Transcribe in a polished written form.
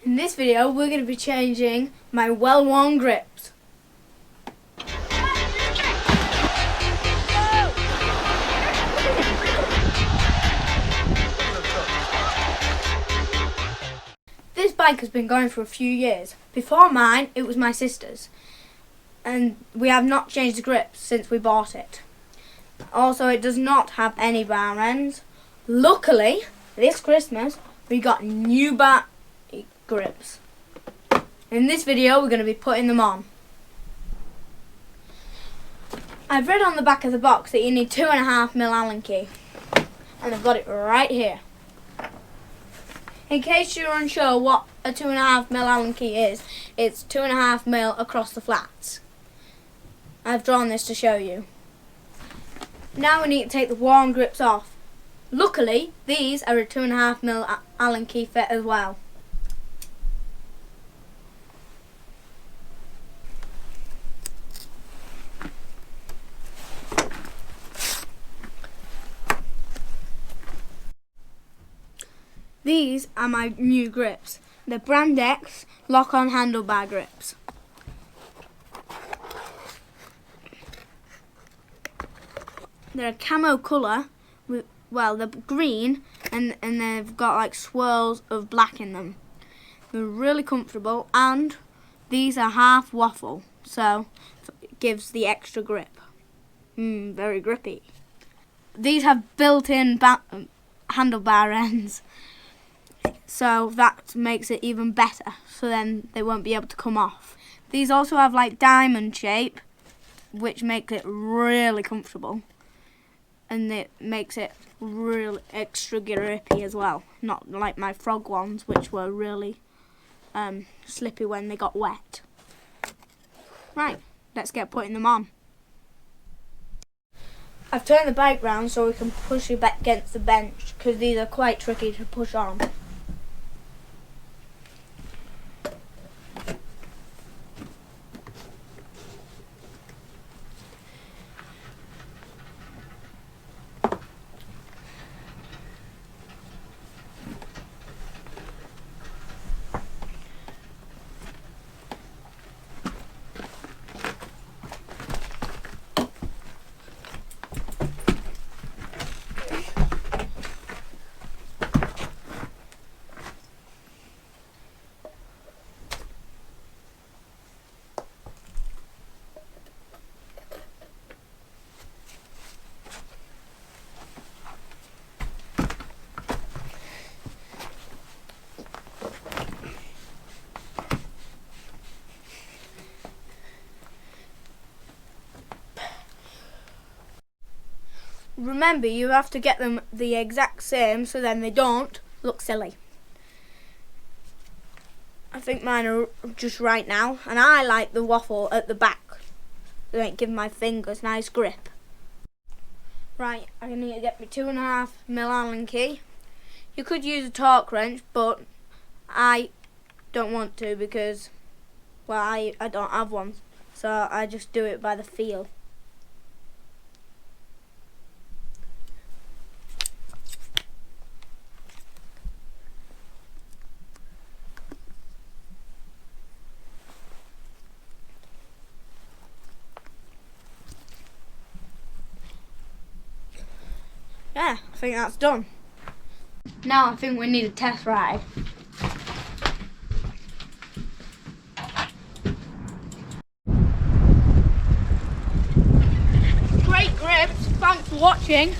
In this video we're going to be changing my well-worn grips. This bike has been going for a few years. Before mine, it was my sister's, and we have not changed the grips since we bought it. Also, it does not have any bar ends. Luckily, this Christmas we got new bar grips. In this video we're going to be putting them on. I've read on the back of the box that you need 2.5mm Allen key, and I've got it right here. In case you're unsure what a 2.5mm Allen key is, it's 2.5mm across the flats. I've drawn this to show you. Now we need to take the worn grips off. Luckily, these are a 2.5mm Allen key fit as well. These are my new grips. They're Brand X lock-on handlebar grips. They're a camo colour, they're green and they've got like swirls of black in them. They're really comfortable, and these are half waffle, so it gives the extra grip. Very grippy. These have built-in handlebar ends, so that makes it even better, so then they won't be able to come off. These also have like diamond shape, which makes it really comfortable, and it makes it really extra grippy as well, not like my frog ones, which were really slippy when they got wet. Right, let's get putting them on. I've turned the bike round so we can push it back against the bench, because these are quite tricky to push on. Remember, you have to get them the exact same so then they don't look silly. I think mine are just right now, and I like the waffle at the back. They give my fingers nice grip. Right, I need to get my 2.5mm Allen key. You could use a torque wrench, but I don't want to because, well, I don't have one, so I just do it by the feel. Yeah, I think that's done. Now I think we need a test ride. Great grips, thanks for watching.